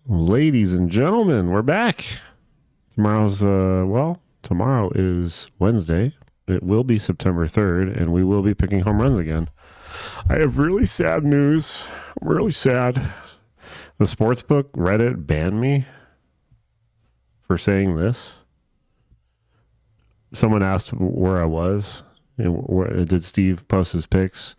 Ladies and gentlemen, we're back. Tomorrow is Wednesday. It will be September 3rd, and we will be picking home runs again. I have really sad news. I'm really sad. The sportsbook Reddit banned me for saying this. Someone asked where I was, and did Steve post his pics?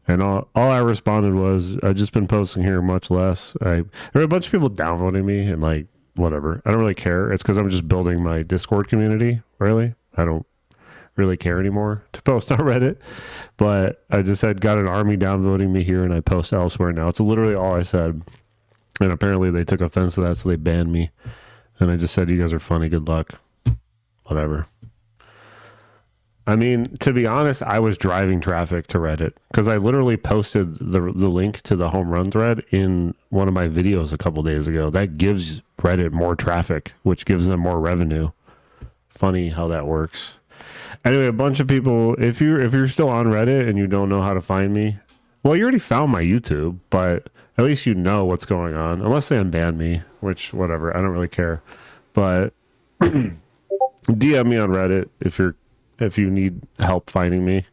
And all I responded was, I've just been posting here much less. There were a bunch of people downvoting me and like, whatever. I don't really care. It's because I'm just building my Discord community, really. I don't really care anymore to post on Reddit. But I just had got an army downvoting me here and I post elsewhere now. It's literally all I said. And apparently they took offense to that, so they banned me. And I just said, you guys are funny. Good luck. Whatever. I mean, to be honest, I was driving traffic to Reddit because I literally posted the link to the home run thread in one of my videos a couple days ago. That gives Reddit more traffic, which gives them more revenue. Funny how that works. Anyway, a bunch of people, if you're still on Reddit and you don't know how to find me, well, you already found my YouTube, but at least you know what's going on. Unless they unban me, which, whatever, I don't really care. But DM me on Reddit if you need help finding me.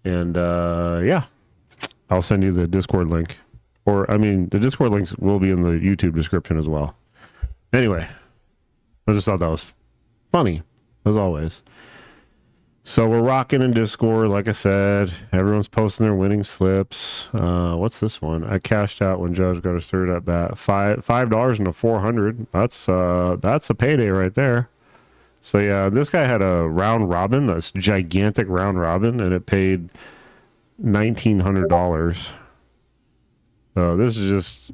And yeah, I'll send you the Discord link. The Discord links will be in the YouTube description as well. Anyway, I just thought that was funny, as always. So we're rocking in Discord, like I said. Everyone's posting their winning slips. What's this one? I cashed out when Judge got his third at bat. $5 into 400. That's a payday right there. So yeah, this guy had a round robin, a gigantic round robin, and it paid $1,900. So this is just,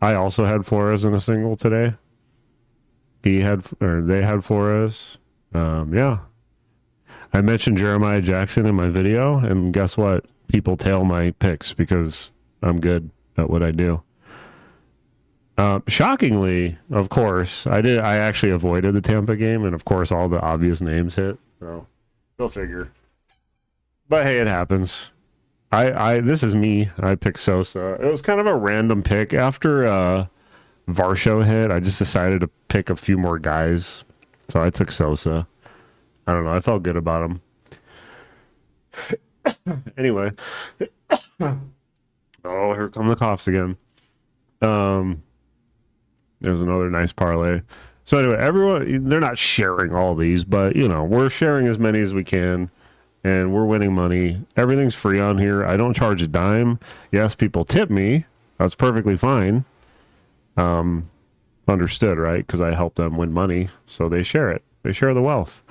I also had Flores in a single today. They had Flores. Yeah. I mentioned Jeremiah Jackson in my video, and guess what? People tail my picks because I'm good at what I do. Shockingly, of course, I actually avoided the Tampa game, and of course all the obvious names hit. So go figure. But hey, it happens. This is me. I picked Sosa. It was kind of a random pick. After Varsho hit, I just decided to pick a few more guys. So I took Sosa. I don't know. I felt good about him. Anyway. Oh, here come the coughs again. There's another nice parlay. So anyway, everyone, they're not sharing all these, but we're sharing as many as we can, and we're winning money. Everything's free on here. I don't charge a dime. Yes, people tip me. That's perfectly fine. Understood, right? Because I help them win money, so they share it. They share the wealth.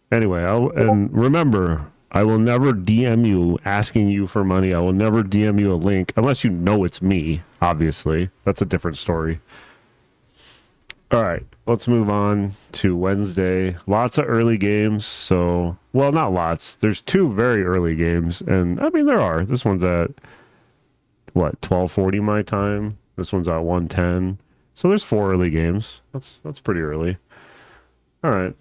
Anyway, and remember, I will never DM you asking you for money. I will never DM you a link unless you know it's me, obviously. That's a different story. All right, let's move on to Wednesday. Lots of early games. So, well, not lots. There's two very early games. And, I mean, there are. This one's at, 12:40 my time. This one's at 1:10. So there's four early games. That's pretty early. All right.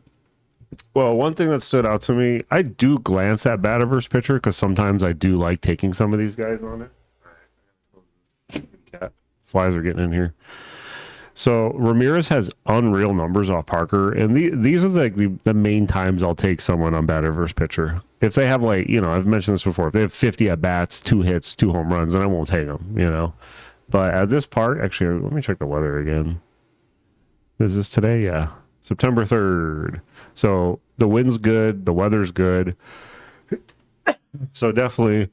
Well, one thing that stood out to me, I do glance at batter versus pitcher because sometimes I do like taking some of these guys on it. Cat flies are getting in here. So Ramirez has unreal numbers off Parker, and these are the main times I'll take someone on batter versus pitcher. If they have I've mentioned this before, if they have 50 at bats, 2 hits, 2 home runs, then I won't take them. But at this park, actually, let me check the weather again. Is this today? Yeah, September 3rd. So the wind's good, the weather's good. So definitely,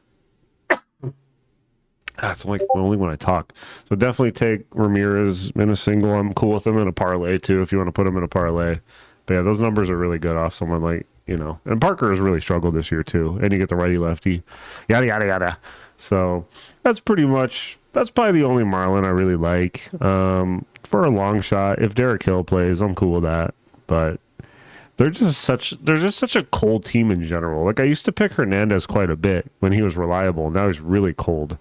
that's like only when I talk. So definitely take Ramirez in a single. I'm cool with him in a parlay too, if you want to put him in a parlay. But yeah, those numbers are really good off someone like, and Parker has really struggled this year too. And you get the righty lefty, yada, yada, yada. So that's probably the only Marlin I really like. For a long shot, if Derek Hill plays, I'm cool with that. But they're just such a cold team in general. Like I used to pick Hernandez quite a bit when he was reliable. Now he's really cold.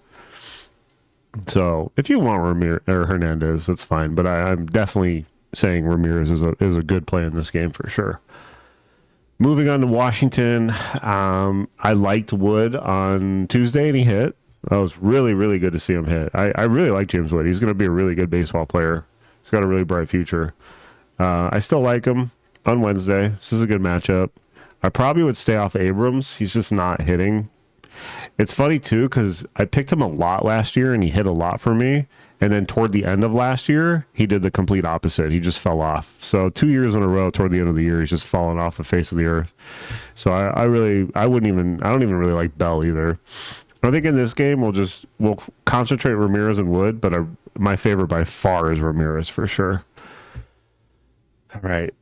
So if you want Ramirez or Hernandez, that's fine. But I'm definitely saying Ramirez is a good play in this game for sure. Moving on to Washington, I liked Wood on Tuesday and he hit. That was really, really good to see him hit. I really like James Wood. He's going to be a really good baseball player. He's got a really bright future. I still like him on Wednesday. This is a good matchup. I probably would stay off Abrams. He's just not hitting. It's funny, too, because I picked him a lot last year, and he hit a lot for me. And then toward the end of last year, he did the complete opposite. He just fell off. So 2 years in a row toward the end of the year, he's just fallen off the face of the earth. So I don't even really like Bell either. I think in this game we'll concentrate Ramirez and Wood, but my favorite by far is Ramirez for sure. All right.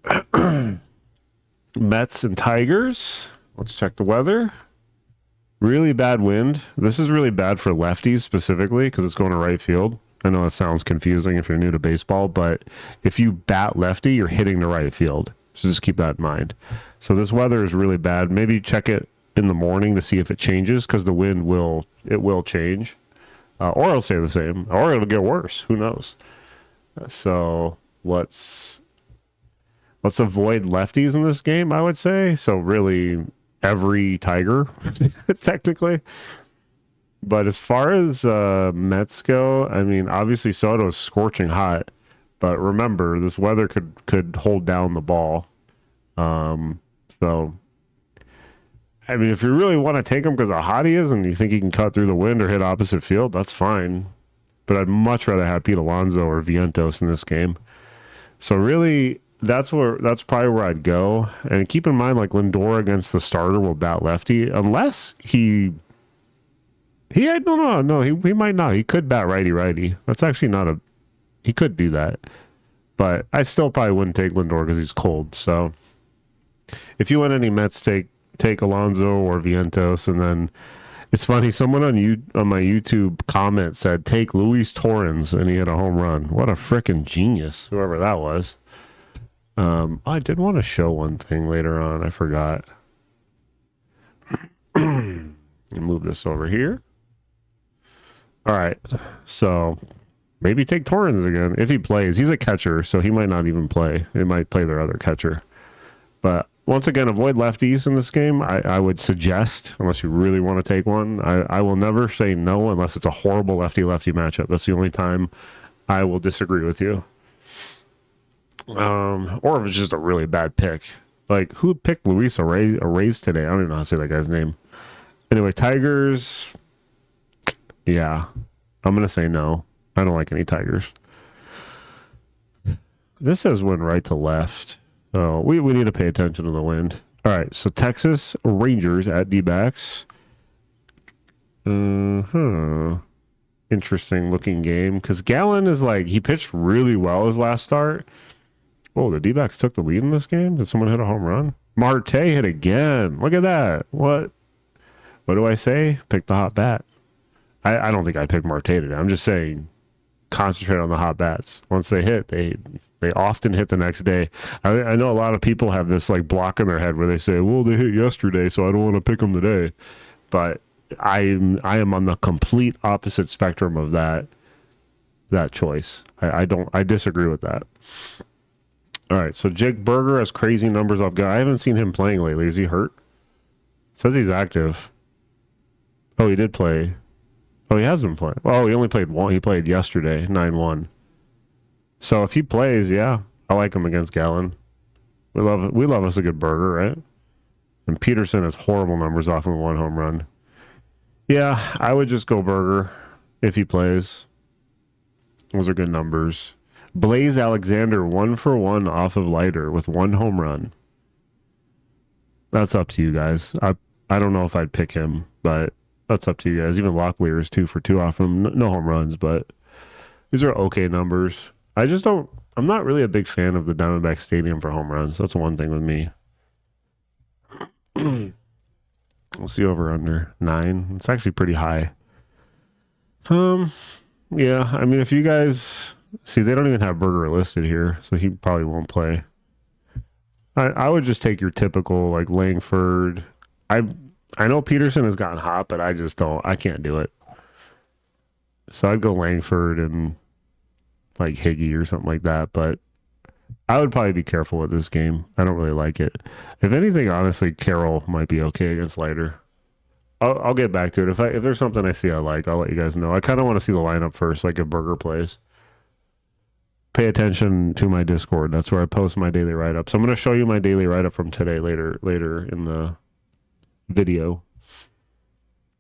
Mets and Tigers. Let's check the weather. Really bad wind. This is really bad for lefties specifically because it's going to right field. I know it sounds confusing if you're new to baseball, but if you bat lefty, you're hitting the right field. So just keep that in mind. So this weather is really bad. Maybe check it in the morning to see if it changes because the wind will change. Or it'll stay the same. Or it'll get worse. Who knows? So let's avoid lefties in this game, I would say. So really every Tiger, technically. But as far as Mets go, I mean, obviously Soto is scorching hot. But remember, this weather could hold down the ball. So, I mean, if you really want to take him because how hot he is and you think he can cut through the wind or hit opposite field, that's fine. But I'd much rather have Pete Alonso or Vientos in this game. So really, that's probably where I'd go. And keep in mind, like Lindor against the starter will bat lefty unless he might not. He could bat righty. That's actually not he could do that. But I still probably wouldn't take Lindor because he's cold. So if you want any Mets, take Alonso or Vientos. And then it's funny, someone on my YouTube comment said, take Luis Torrens, and he hit a home run. What a freaking genius, whoever that was. I did want to show one thing later on. I forgot. Move this over here. All right, so maybe take Torrens again if he plays. He's a catcher, so he might not even play. They might play their other catcher. But once again, avoid lefties in this game. I would suggest, unless you really want to take one, I will never say no unless it's a horrible lefty-lefty matchup. That's the only time I will disagree with you. Or if it's just a really bad pick. Like, who picked Luis Arraez today? I don't even know how to say that guy's name. Anyway, Tigers... Yeah, I'm going to say no. I don't like any Tigers. This says wind right to left. So we need to pay attention to the wind. All right, so Texas Rangers at D-backs. Interesting looking game. Because Gallen is he pitched really well his last start. Oh, the D-backs took the lead in this game? Did someone hit a home run? Marte hit again. Look at that. What do I say? Pick the hot bat. I don't think I picked Marte today. I'm just saying concentrate on the hot bats. Once they hit, they often hit the next day. I know a lot of people have this block in their head where they say, well, they hit yesterday, so I don't want to pick them today. But I am on the complete opposite spectrum of that choice. I disagree with that. All right, so Jake Berger has crazy numbers off guy. I haven't seen him playing lately. Is he hurt? It says he's active. Oh, he did play. Oh, he has been playing. Oh, he only played one. He played yesterday, 9-1. So if he plays, yeah, I like him against Gallen. We love us a good Berger, right? And Peterson has horrible numbers off of one home run. Yeah, I would just go Berger if he plays. Those are good numbers. Blaze Alexander 1-for-1 off of Leiter with one home run. That's up to you guys. I don't know if I'd pick him, but that's up to you guys. Even Locklear is 2-for-2 off him. No home runs, but these are okay numbers. I'm not really a big fan of the Diamondbacks Stadium for home runs. That's one thing with me. We'll see over under 9. It's actually pretty high. Yeah, I mean, if you guys see, they don't even have Berger listed here, so he probably won't play. I would just take your typical Langford. I know Peterson has gotten hot, but I can't do it. So I'd go Langford and Higgy or something like that, but I would probably be careful with this game. I don't really like it. If anything, honestly, Carroll might be okay against Leiter. I'll get back to it. If there's something I see I like, I'll let you guys know. I kind of want to see the lineup first, like if Burger plays. Pay attention to my Discord. That's where I post my daily write up. So I'm going to show you my daily write up from today later in the video.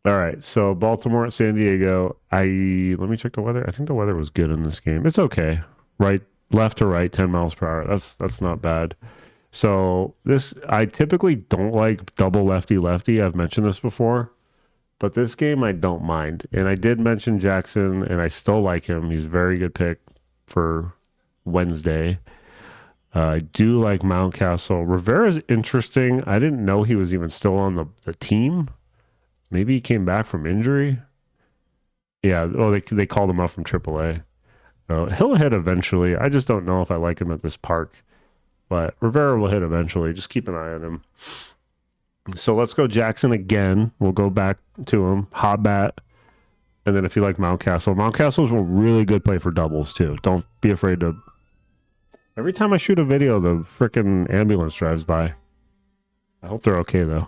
All right, so Baltimore at San Diego. Let me check the weather. I think the weather was good in this game. It's okay. Right, left to right, 10 miles per hour. That's not bad. So I typically don't like double lefty lefty. I've mentioned this before, but this game I don't mind. And I did mention Jackson, and I still like him. He's a very good pick for Wednesday. I do like Mountcastle. Rivera's interesting. I didn't know he was even still on the team. Maybe he came back from injury. Yeah. Oh, they called him up from AAA. He'll hit eventually. I just don't know if I like him at this park. But Rivera will hit eventually. Just keep an eye on him. So let's go Jackson again. We'll go back to him. Hot bat. And then if you like Mountcastle's a really good play for doubles too. Don't be afraid to. Every time I shoot a video, the freaking ambulance drives by. I hope they're okay though.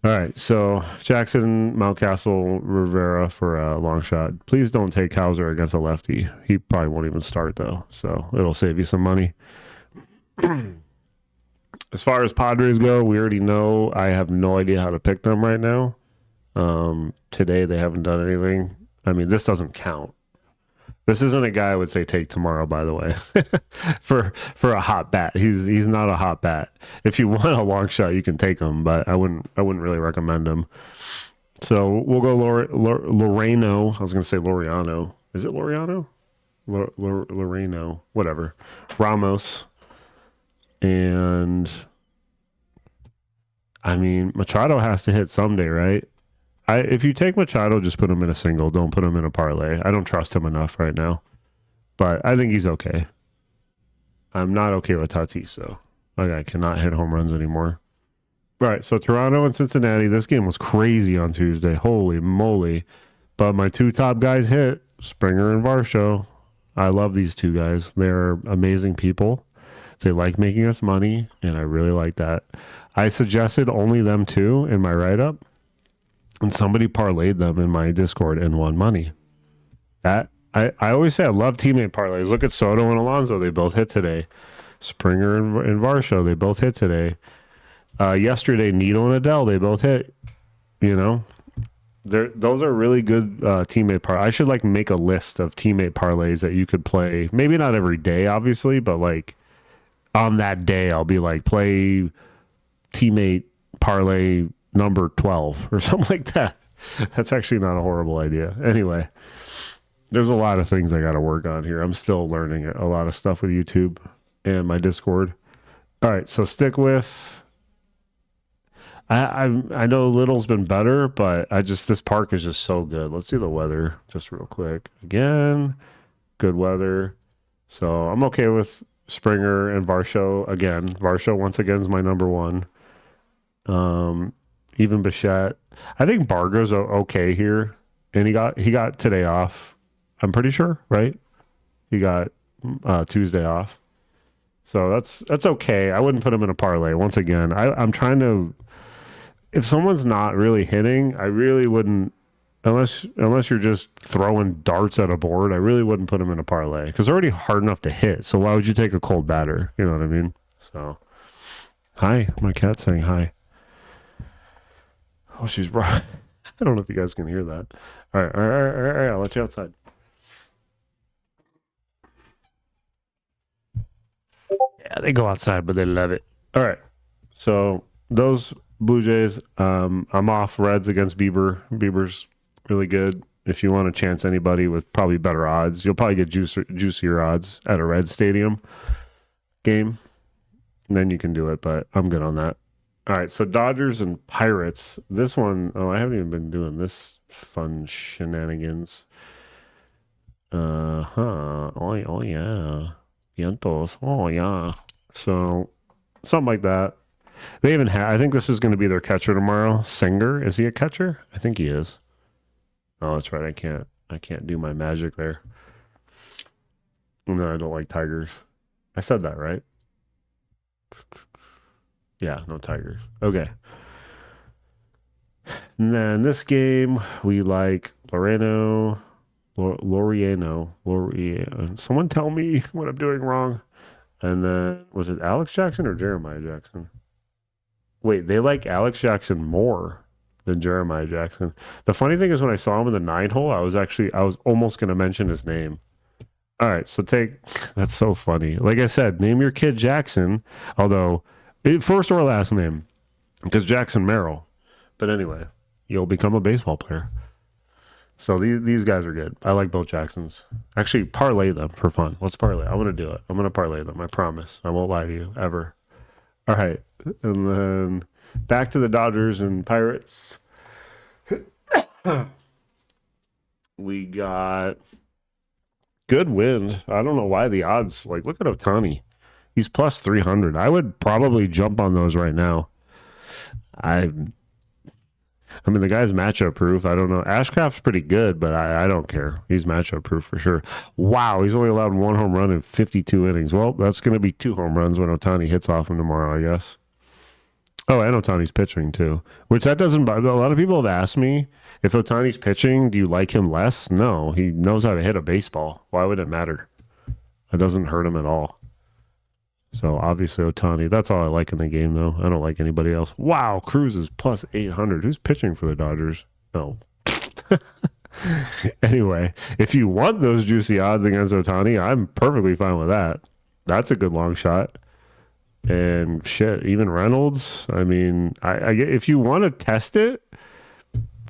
All right, so Jackson, Mountcastle, Rivera for a long shot. Please don't take Hauser against a lefty. He probably won't even start though, so it'll save you some money. As far as Padres go, we already know. I have no idea how to pick them right now. Today they haven't done anything. I mean, this doesn't count. This isn't a guy I would say take tomorrow, by the way, for a hot bat. He's not a hot bat. If you want a long shot, you can take him, but I wouldn't really recommend him. So we'll go Loreno. I was going to say Laureano. Is it Laureano? Loreno, whatever. Ramos. And I mean, Machado has to hit someday, right? If you take Machado, just put him in a single. Don't put him in a parlay. I don't trust him enough right now, but I think he's okay. I'm not okay with Tatis, though. Like, I cannot hit home runs anymore. All right, so Toronto and Cincinnati. This game was crazy on Tuesday. Holy moly. But my two top guys hit, Springer and Varsho. I love these two guys. They're amazing people. They like making us money, and I really like that. I suggested only them two in my write-up. And somebody parlayed them in my Discord and won money. I always say I love teammate parlays. Look at Soto and Alonso. They both hit today. Springer and Varsho. They both hit today. Yesterday, Needle and Adele. They both hit. You know, those are really good teammate parlays. I should make a list of teammate parlays that you could play. Maybe not every day, obviously, but on that day, I'll be play teammate parlay number 12 or something like that. That's actually not a horrible idea. Anyway, there's a lot of things I got to work on here. I'm still learning a lot of stuff with YouTube and my Discord. All right, so stick with. I know Little's been better, but this park is just so good. Let's do the weather just real quick. Again, good weather. So I'm okay with Springer and Varsho again. Varsho once again is my number one. Even Bichette. I think Bargo's okay here. And he got today off. I'm pretty sure, right? He got Tuesday off. So that's okay. I wouldn't put him in a parlay. Once again, I'm trying to, if someone's not really hitting, I really wouldn't, unless you're just throwing darts at a board, I really wouldn't put him in a parlay because they're already hard enough to hit. So why would you take a cold batter? You know what I mean? So, hi, my cat's saying hi. Oh, she's right. I don't know if you guys can hear that. All right. I'll let you outside. Yeah, they go outside, but they love it. All right. So those Blue Jays, I'm off Reds against Bieber. Bieber's really good. If you want to chance anybody with probably better odds, you'll probably get juicier odds at a Reds stadium game. And then you can do it, but I'm good on that. All right, so Dodgers and Pirates. This one, I haven't even been doing this fun shenanigans. Oh yeah. Vientos. Oh yeah. So something like that. They even have. I think this is going to be their catcher tomorrow. Singer, is he a catcher? I think he is. Oh, that's right. I can't do my magic there. No, I don't like Tigers. I said that right. Yeah, no Tigers. Okay. And then this game, we like Laureano. Someone tell me what I'm doing wrong. And then, was it Alex Jackson or Jeremiah Jackson? Wait, they like Alex Jackson more than Jeremiah Jackson. The funny thing is, when I saw him in the 9 hole, I was almost going to mention his name. All right, so that's so funny. Like I said, name your kid Jackson, although first or last name, because Jackson Merrill. But anyway, you'll become a baseball player. So these guys are good. I like both Jacksons. Actually, parlay them for fun. Let's parlay. I'm gonna do it. I'm gonna parlay them. I promise. I won't lie to you ever. All right, and then back to the Dodgers and Pirates. We got good wind. I don't know why the odds. Like, look at Otani. He's plus 300. I would probably jump on those right now. I mean, the guy's matchup proof. I don't know. Ashcraft's pretty good, but I don't care. He's matchup proof for sure. Wow, he's only allowed 1 home run in 52 innings. Well, that's going to be 2 home runs when Otani hits off him tomorrow, I guess. Oh, and Otani's pitching too, which that doesn't bother. A lot of people have asked me, if Otani's pitching, do you like him less? No, he knows how to hit a baseball. Why would it matter? It doesn't hurt him at all. So obviously Otani, that's all I like in the game though. I don't like anybody else. Wow, Cruz is plus 800. Who's pitching for the Dodgers? No. Anyway, if you want those juicy odds against Otani, I'm perfectly fine with that. That's a good long shot. And shit, even Reynolds. I mean, I if you want to test it,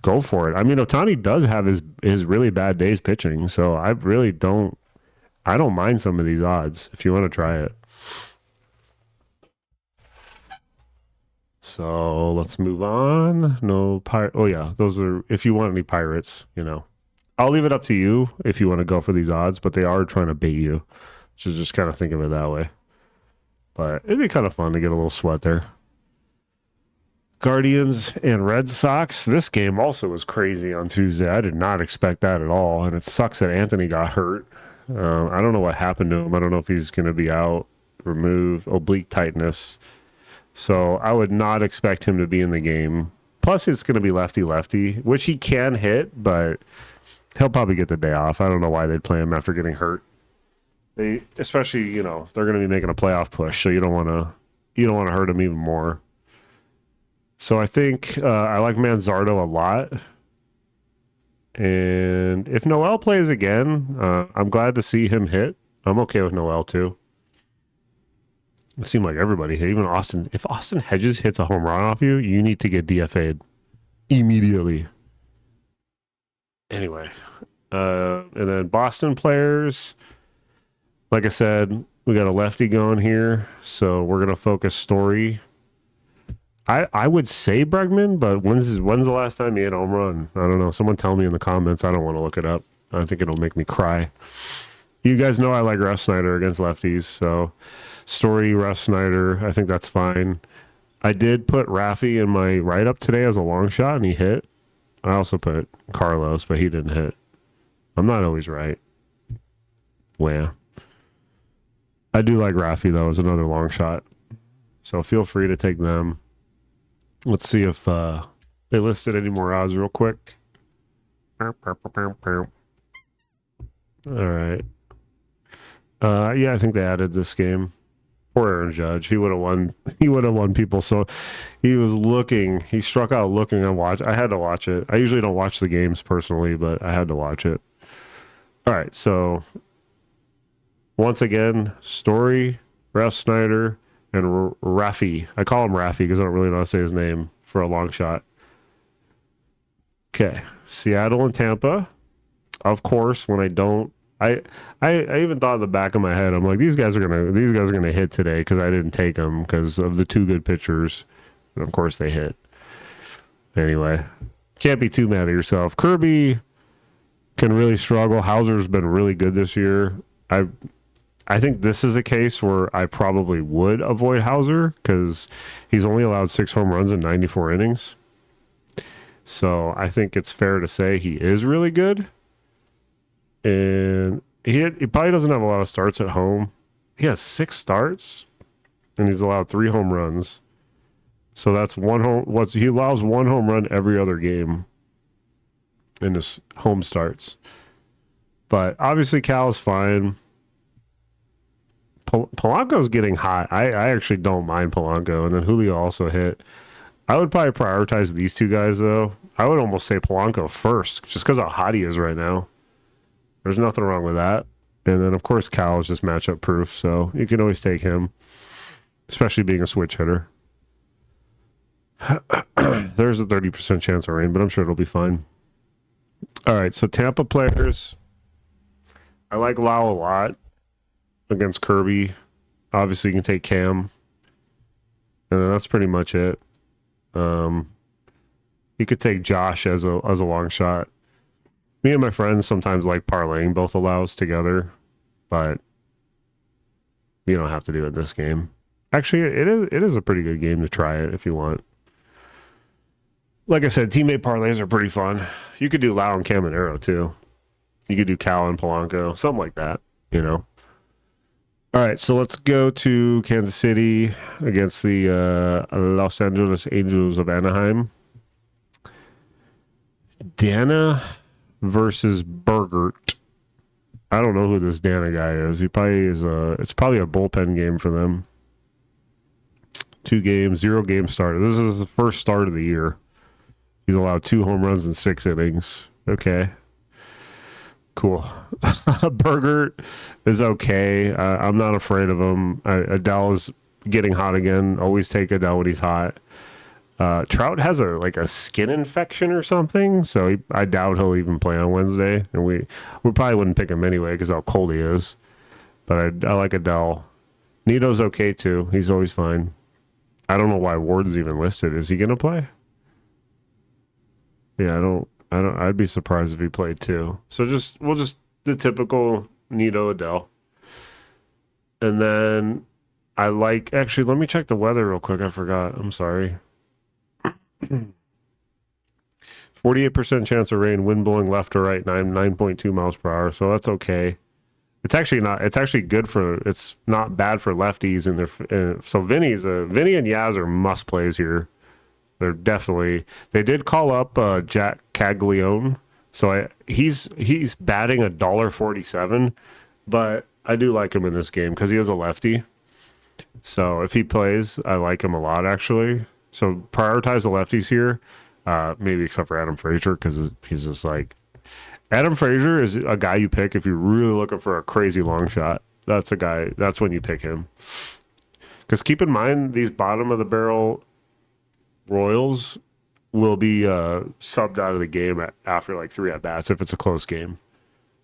go for it. I mean, Otani does have his really bad days pitching, so I don't mind some of these odds if you want to try it. So let's move on. No pirate. Oh yeah, those are if you want any pirates, I'll leave it up to you if you want to go for these odds, but they are trying to bait you. So just kind of think of it that way. But it'd be kind of fun to get a little sweat there. Guardians and Red Sox. This game also was crazy on Tuesday. I did not expect that at all, and it sucks that Anthony got hurt. I don't know what happened to him. I don't know if he's going to be out, removed, oblique tightness. So I would not expect him to be in the game. Plus, it's going to be lefty-lefty, which he can hit, but he'll probably get the day off. I don't know why they'd play him after getting hurt. Especially, they're going to be making a playoff push, so you don't want to hurt him even more. So I think I like Manzardo a lot. And if Noel plays again, I'm glad to see him hit. I'm okay with Noel too. It seemed like everybody hit, even Austin. If Austin Hedges hits a home run off you, you need to get DFA'd immediately. Anyway, and then Boston players. Like I said, we got a lefty going here, so we're gonna focus Story. I would say Bregman, but when's the last time he hit a home run? I don't know. Someone tell me in the comments. I don't want to look it up. I think it'll make me cry. You guys know I like Russ Snyder against lefties, so Story, Russ Snyder, I think that's fine. I did put Raffy in my write-up today as a long shot, and he hit. I also put Carlos, but he didn't hit. I'm not always right. Well, I do like Raffy, though, as another long shot. So feel free to take them. Let's see if they listed any more odds real quick. All right. Yeah, I think they added this game. Poor Aaron Judge. He would have won. He would have won people. So he was looking. He struck out looking. I had to watch it. I usually don't watch the games personally, but I had to watch it. All right. So once again, Story, Russ Snyder, and Raffy. I call him Raffy because I don't really know how to say his name for a long shot. Okay. Seattle and Tampa. Of course, when I don't, I even thought in the back of my head, I'm like, these guys are gonna hit today because I didn't take them because of the two good pitchers, and of course they hit. Anyway, can't be too mad at yourself. Kirby can really struggle. Hauser's been really good this year. I think this is a case where I probably would avoid Hauser because he's only allowed 6 home runs in 94 innings. So I think it's fair to say he is really good. And he probably doesn't have a lot of starts at home. He has 6 starts, and he's allowed 3 home runs. So that's one home. He allows one home run every other game in his home starts. But obviously, Cal is fine. Polanco's getting hot. I actually don't mind Polanco, and then Julio also hit. I would probably prioritize these two guys, though. I would almost say Polanco first, just because how hot he is right now. There's nothing wrong with that. And then, of course, Cal is just matchup proof, so you can always take him, especially being a switch hitter. There's a 30% chance of rain, but I'm sure it'll be fine. All right, so Tampa players. I like Lau a lot against Kirby. Obviously, you can take Cam. And then that's pretty much it. You could take Josh as a long shot. Me and my friends sometimes like parlaying both allows together, but you don't have to do it this game. Actually, it is a pretty good game to try it if you want. Like I said, teammate parlays are pretty fun. You could do Lau and Caminero too. You could do Cal and Polanco, something like that, you know. All right, so let's go to Kansas City against the Los Angeles Angels of Anaheim. Dana versus Bergert. I don't know who this Dana guy is. He probably is it's probably a bullpen game for them. 2 games, 0 game started. This is the first start of the year. He's allowed 2 home runs in 6 innings. Okay. Cool. Bergert is okay. I'm not afraid of him. Adele is getting hot again. Always take Adele when he's hot. Trout has a skin infection or something, so I doubt he'll even play on Wednesday. And we probably wouldn't pick him anyway because how cold he is. But I like Adele. Nito's okay too. He's always fine. I don't know why Ward's even listed. Is he gonna play? Yeah, I don't. I'd be surprised if he played too. So we'll just the typical Nito Adele. And then actually, let me check the weather real quick. I forgot. I'm sorry. 48% chance of rain, wind blowing left to right, 9.2 miles per hour. So that's okay. It's actually good it's not bad for lefties. And so Vinny and Yaz are must plays here. They're definitely, they did call up Jack Caglione. So he's batting $1.47, but I do like him in this game because he is a lefty. So if he plays, I like him a lot actually. So prioritize the lefties here, maybe except for Adam Frazier because he's just like, Adam Frazier is a guy you pick if you're really looking for a crazy long shot. That's when you pick him. Because keep in mind, these bottom of the barrel Royals will be subbed out of the game after like 3 at-bats if it's a close game.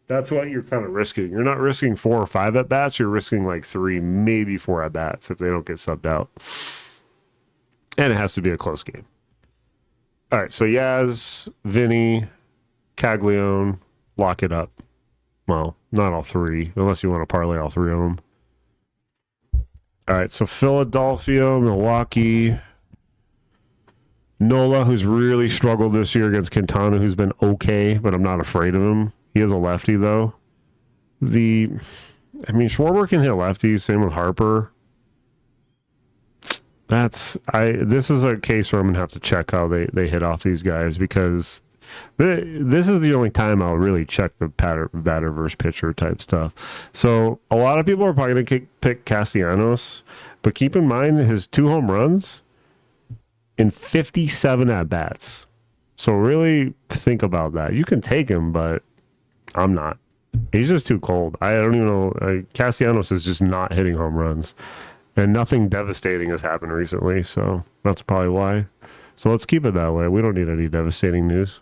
That's what you're kind of risking. You're not risking 4 or 5 at-bats. You're risking like 3, maybe 4 at-bats if they don't get subbed out. And it has to be a close game. All right, so Yaz, Vinny, Caglione, lock it up. Well, not all 3, unless you want to parlay all 3 of them. All right, so Philadelphia, Milwaukee, Nola, who's really struggled this year against Quintana, who's been okay, but I'm not afraid of him. He is a lefty, though. Schwarber can hit lefties, same with Harper. This is a case where I'm going to have to check how they hit off these guys because this is the only time I'll really check the batter versus pitcher type stuff. So a lot of people are probably going to pick Castellanos, but keep in mind his 2 home runs in 57 at-bats. So really think about that. You can take him, but I'm not. He's just too cold. I don't even know. Castellanos is just not hitting home runs. And nothing devastating has happened recently, so that's probably why. So let's keep it that way. We don't need any devastating news.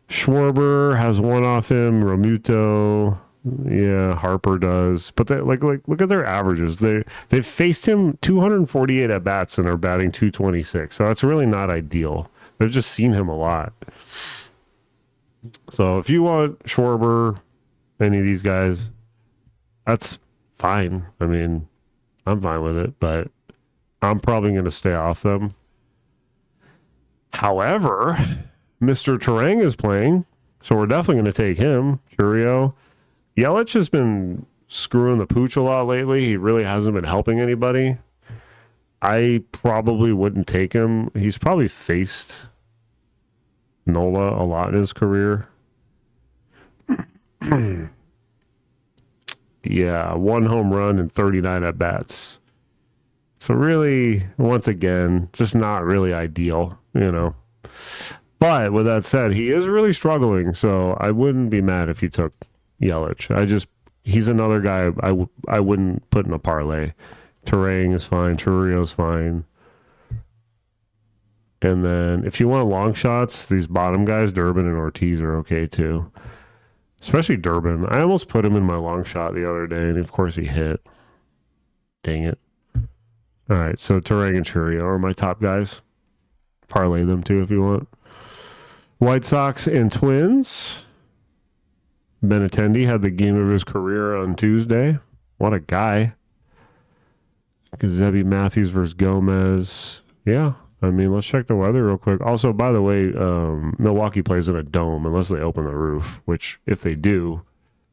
Schwarber has 1 off him. Romuto, yeah, Harper does. But look at their averages. They've faced him 248 at bats and are batting 226. So that's really not ideal. They've just seen him a lot. So if you want Schwarber, any of these guys, that's fine. I mean, I'm fine with it, but I'm probably going to stay off them. However, Mr. Terang is playing, so we're definitely going to take him. Churio. Yelich has been screwing the pooch a lot lately. He really hasn't been helping anybody. I probably wouldn't take him. He's probably faced Nola a lot in his career. Yeah, 1 home run and 39 at bats. So really, once again, just not really ideal, you know. But with that said, he is really struggling, so I wouldn't be mad if you took Yelich. He's another guy I wouldn't put in a parlay. Terang is fine, Churrio's fine. And then if you want long shots, these bottom guys, Durbin and Ortiz are okay too. Especially Durbin. I almost put him in my long shot the other day, and of course he hit. Dang it. All right, so Terang and Churrio are my top guys. Parlay them too if you want. White Sox and Twins. Benintendi had the game of his career on Tuesday. What a guy. Zebby Matthews versus Gomez. Yeah, I mean, let's check the weather real quick. Also, by the way, Milwaukee plays in a dome unless they open the roof, which if they do,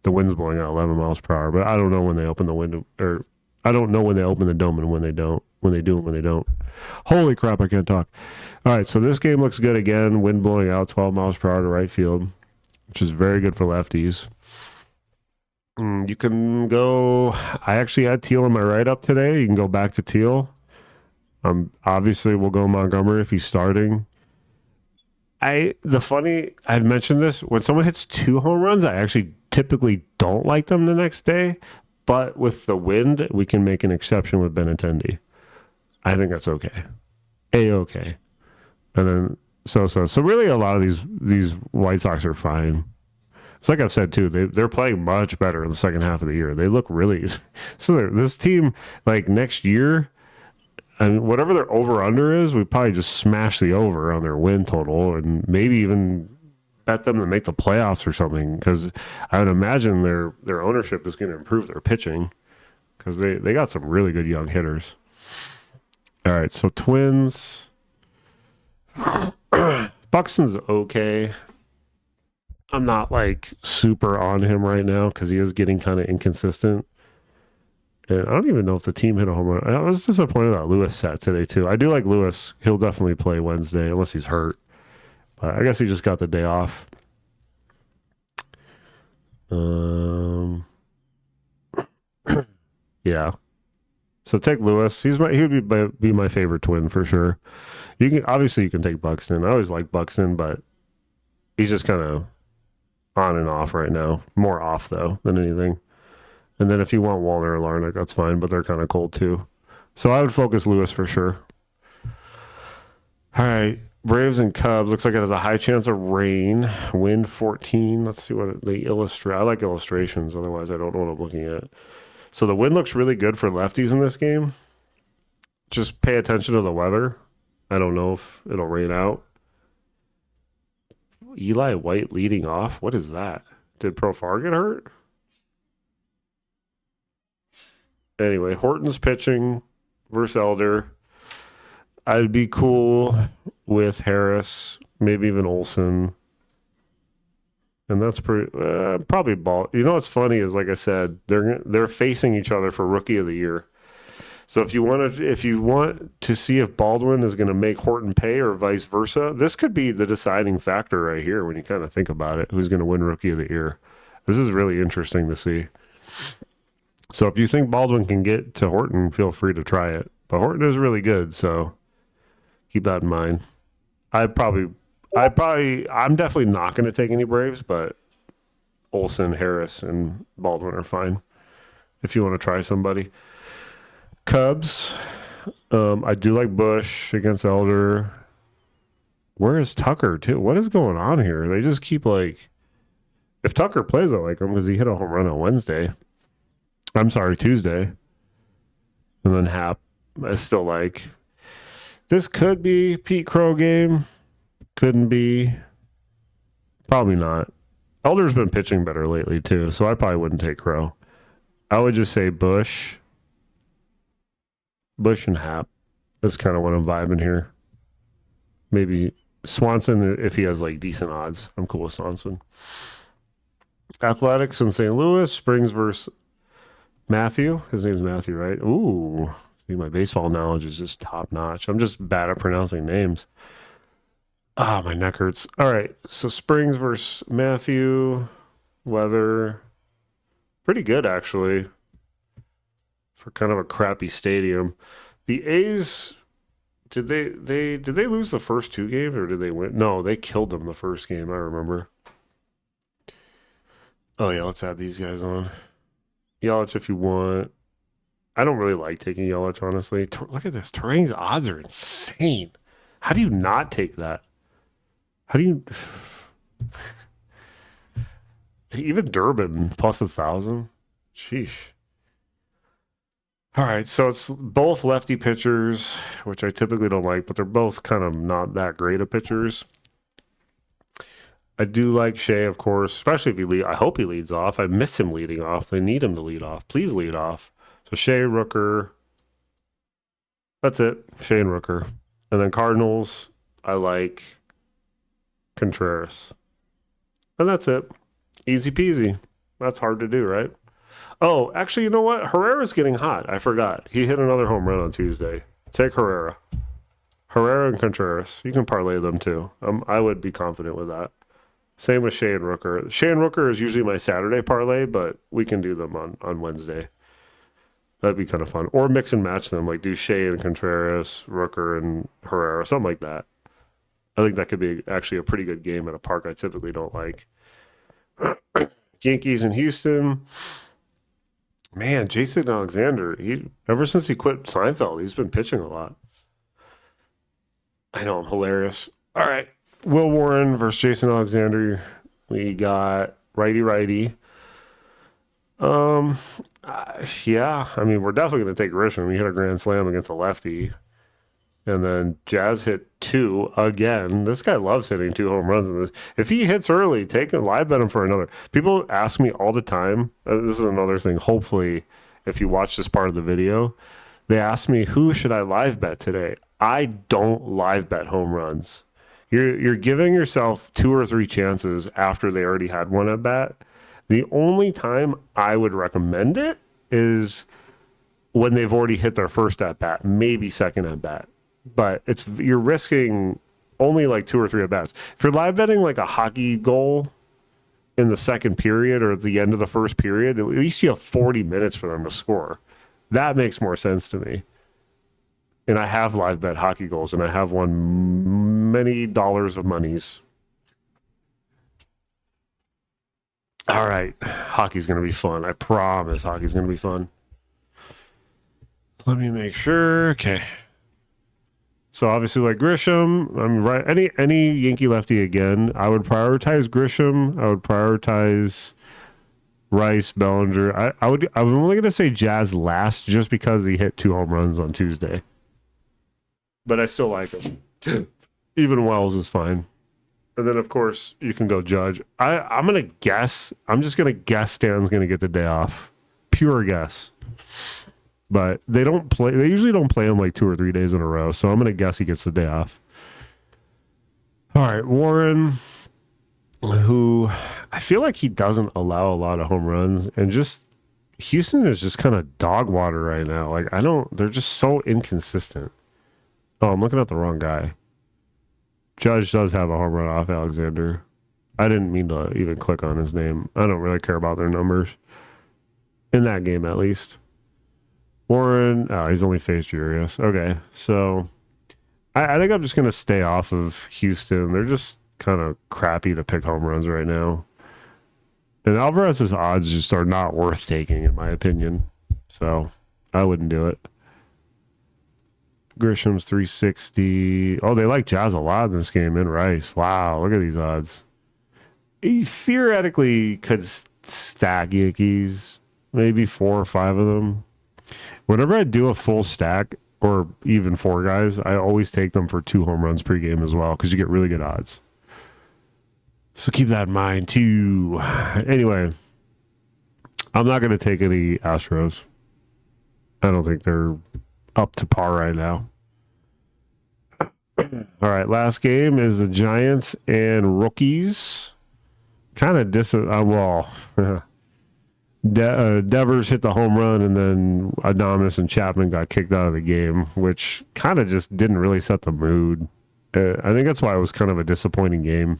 the wind's blowing out 11 miles per hour. But I don't know when they open the window, or I don't know when they open the dome and when they don't, when they do and when they don't. Holy crap, I can't talk. All right, so this game looks good again. Wind blowing out 12 miles per hour to right field, which is very good for lefties. You can go. I actually had Teal in my write up today. You can go back to Teal. Obviously we'll go Montgomery if he's starting. I've mentioned this, when someone hits 2 home runs, I actually typically don't like them the next day. But with the wind, we can make an exception with Benintendi. I think that's okay. A-okay. And then so really a lot of these White Sox are fine. It's like I've said too, they're playing much better in the second half of the year. They look really so this team, like next year, and whatever their over under is, we probably just smash the over on their win total and maybe even bet them to make the playoffs or something, because I would imagine their ownership is going to improve their pitching because they got some really good young hitters. All right, so Twins. Buxton's okay. I'm not like super on him right now because he is getting kind of inconsistent. And I don't even know if the team hit a home run. I was disappointed that Lewis sat today too. I do like Lewis. He'll definitely play Wednesday unless he's hurt. But I guess he just got the day off. Yeah. So take Lewis. He would be my favorite Twin for sure. You can take Buxton. I always like Buxton, but he's just kind of on and off right now. More off though than anything. And then if you want Walner or Larnach, that's fine, but they're kind of cold too. So I would focus Lewis for sure. All right, Braves and Cubs. Looks like it has a high chance of rain. Wind 14. Let's see what they illustrate. I like illustrations. Otherwise, I don't know what I'm looking at. So the wind looks really good for lefties in this game. Just pay attention to the weather. I don't know if it'll rain out. Eli White leading off. What is that? Did Profar get hurt? Anyway, Horton's pitching versus Elder. I'd be cool with Harris, maybe even Olsen. And that's probably ball. You know what's funny is, like I said, they're facing each other for Rookie of the Year. So if you want to see if Baldwin is going to make Horton pay or vice versa, this could be the deciding factor right here when you kind of think about it. Who's going to win Rookie of the Year? This is really interesting to see. So if you think Baldwin can get to Horton, feel free to try it. But Horton is really good, so keep that in mind. I'm definitely not going to take any Braves, but Olsen, Harris, and Baldwin are fine if you want to try somebody. Cubs, I do like Bush against Elder. Where is Tucker, too? What is going on here? They just keep like... If Tucker plays, I like him because he hit a home run on Tuesday. And then Hap, I still like. This could be Pete Crow game. Couldn't be. Probably not. Elder's been pitching better lately, too, so I probably wouldn't take Crow. I would just say Bush and Hap. That's kind of what I'm vibing here. Maybe Swanson if he has like decent odds. I'm cool with Swanson. Athletics in St. Louis. Springs versus Matthew. His name's Matthew, right? Ooh. See, my baseball knowledge is just top notch. I'm just bad at pronouncing names. Ah, my neck hurts. All right, so Springs versus Matthew. Weather, pretty good actually for kind of a crappy stadium. The A's, did they lose the first two games or did they win? No, they killed them the first game. I remember. Oh yeah, let's add these guys on. Yelich if you want. I don't really like taking Yelich, honestly. Look at this. Terang's odds are insane. How do you not take that? How do you even Durbin plus 1,000? Sheesh. All right, so it's both lefty pitchers, which I typically don't like, but they're both kind of not that great of pitchers. I do like Shea, of course, especially if he lead. I hope he leads off. I miss him leading off. They need him to lead off. Please lead off. So Shea, Rooker. That's it. Shea and Rooker. And then Cardinals, I like Contreras. And that's it. Easy peasy. That's hard to do, right? Oh, actually, you know what? Herrera's getting hot. I forgot. He hit another home run on Tuesday. Take Herrera. Herrera and Contreras. You can parlay them too. I would be confident with that. Same with Shea and Rooker. Shea and Rooker is usually my Saturday parlay, but we can do them on Wednesday. That'd be kind of fun. Or mix and match them, like do Shea and Contreras, Rooker and Herrera, something like that. I think that could be actually a pretty good game at a park I typically don't like. Yankees in Houston. Man, Jason Alexander, ever since he quit Seinfeld, he's been pitching a lot. I know, I'm hilarious. All right. Will Warren versus Jason Alexander. We got righty. Yeah. I mean, we're definitely going to take Grisham. We hit a grand slam against a lefty. And then Jazz hit 2 again. This guy loves hitting 2 home runs in this. If he hits early, take a live bet him for another. People ask me all the time. This is another thing. Hopefully, if you watch this part of the video, they ask me, who should I live bet today? I don't live bet home runs. You're giving yourself 2 or 3 chances after they already had one at bat. The only time I would recommend it is when they've already hit their first at bat, maybe second at bat. But you're risking only like 2 or 3 at bats. If you're live betting like a hockey goal in the second period or at the end of the first period, at least you have 40 minutes for them to score. That makes more sense to me. And I have live bet hockey goals, and I have won many dollars of monies. All right, hockey's going to be fun. I promise hockey's going to be fun. Let me make sure. Okay. So obviously, like Grisham, I'm right. Any Yankee lefty again, I would prioritize Grisham. I would prioritize Rice, Bellinger. I'm only gonna say Jazz last, just because he hit 2 home runs on Tuesday. But I still like him. Even Wells is fine. And then of course you can go Judge. I'm gonna guess. I'm just gonna guess Stan's gonna get the day off. Pure guess. But they usually don't play him like 2 or 3 days in a row. So I'm going to guess he gets the day off. All right. Warren, who I feel like he doesn't allow a lot of home runs. And just Houston is just kind of dog water right now. Like, they're just so inconsistent. Oh, I'm looking at the wrong guy. Judge does have a home run off Alexander. I didn't mean to even click on his name. I don't really care about their numbers. In that game, at least. Warren, he's only faced Urias. Okay, so I think I'm just going to stay off of Houston. They're just kind of crappy to pick home runs right now. And Alvarez's odds just are not worth taking, in my opinion. So I wouldn't do it. Grisham's 360. Oh, they like Jazz a lot in this game, and Rice. Wow, look at these odds. He theoretically could stack Yankees, maybe 4 or 5 of them. Whenever I do a full stack, or even 4 guys, I always take them for 2 home runs per game as well, because you get really good odds. So keep that in mind, too. Anyway, I'm not going to take any Astros. I don't think they're up to par right now. All right, last game is the Giants and Rockies. Kind of Devers hit the home run, and then Adames and Chapman got kicked out of the game, which kind of just didn't really set the mood. I think that's why it was kind of a disappointing game.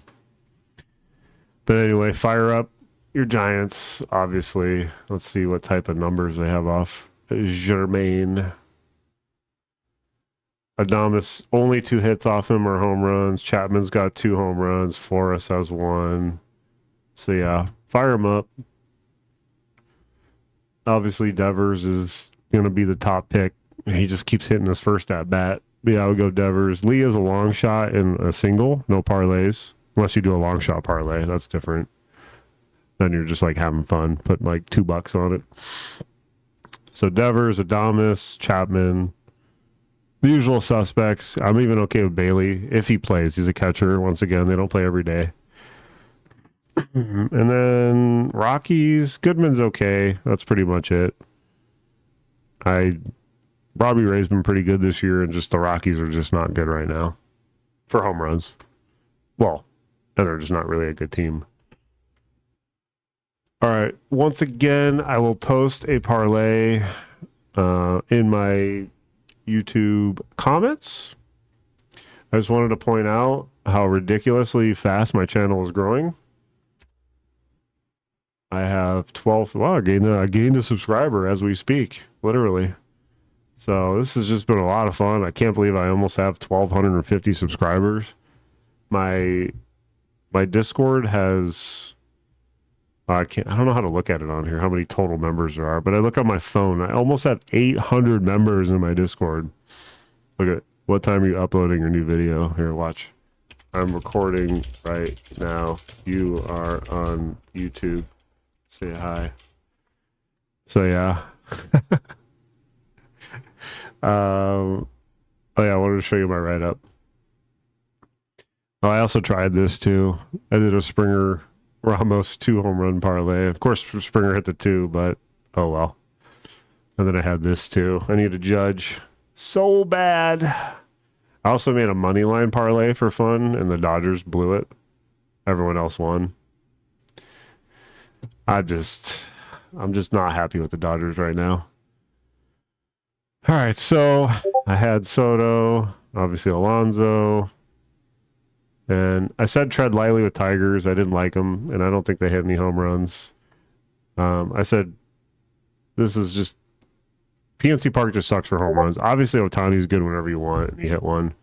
But anyway, fire up your Giants, obviously. Let's see what type of numbers they have off. Germain. Adames, only 2 hits off him are home runs. Chapman's got 2 home runs. Flores has 1. So yeah, fire him up. Obviously, Devers is going to be the top pick. He just keeps hitting his first at bat. Yeah, I would go Devers. Lee is a long shot and a single, no parlays. Unless you do a long shot parlay, that's different. Then you're just like having fun, putting like $2 on it. So Devers, Adames, Chapman, the usual suspects. I'm even okay with Bailey if he plays. He's a catcher. Once again, they don't play every day. And then Rockies, Goodman's okay. That's pretty much it. Robbie Ray's been pretty good this year, and just the Rockies are just not good right now for home runs. Well, and they're just not really a good team. All right. Once again, I will post a parlay in my YouTube comments. I just wanted to point out how ridiculously fast my channel is growing. I have 12. Wow, I gained a subscriber as we speak, literally. So this has just been a lot of fun. I can't believe I almost have 1,250 subscribers. My Discord has I don't know how to look at it on here, how many total members there are, but I look on my phone. I almost have 800 members in my Discord. Look at what time are you uploading your new video. Here, watch. I'm recording right now. You are on YouTube. Say hi. So yeah. Oh yeah, I wanted to show you my write-up. Oh, I also tried this too. I did a Springer Ramos 2 home run parlay. Of course, Springer hit the 2, but oh well. And then I had this too. I need a judge so bad. I also made a money line parlay for fun, and the Dodgers blew it. Everyone else won. I'm just not happy with the Dodgers right now. All right, so I had Soto, obviously Alonso, and I said tread lightly with Tigers. I didn't like them, and I don't think they hit any home runs. I said this is just PNC Park just sucks for home runs. Obviously, Ohtani's good whenever you want, and he hit one.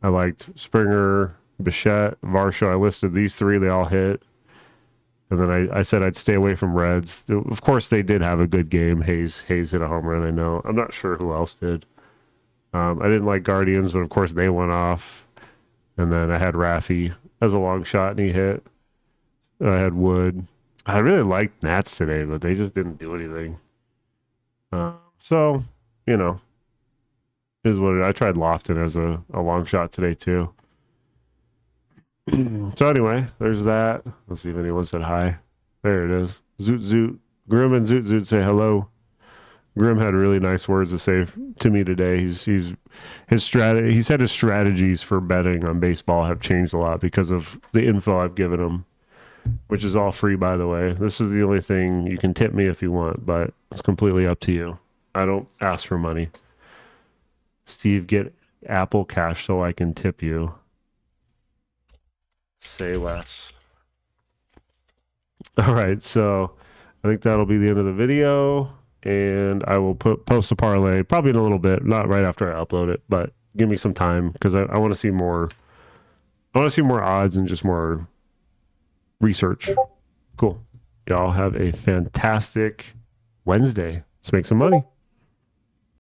I liked Springer, Bichette, Varsho. I listed these 3. They all hit. And then I said I'd stay away from Reds. Of course, they did have a good game. Hayes hit a home run, I know. I'm not sure who else did. I didn't like Guardians, but of course they went off. And then I had Raffy as a long shot, and he hit. I had Wood. I really liked Nats today, but they just didn't do anything. So, you know, is what I tried Lofton as a long shot today, too. So anyway, there's that. Let's see if anyone said hi. There it is. Zoot Zoot. Grim and Zoot Zoot say hello. Grim had really nice words to say to me today. He said his strategies for betting on baseball have changed a lot because of the info I've given him, which is all free, by the way. This is the only thing. You can tip me if you want, but it's completely up to you. I don't ask for money. Steve, get Apple Cash so I can tip you. Say less. All right, so I think that'll be the end of the video, and I will post a parlay probably in a little bit, not right after I upload it, but give me some time because I want to see more. I want to see more odds and just more research. Cool. Y'all have a fantastic Wednesday. Let's make some money.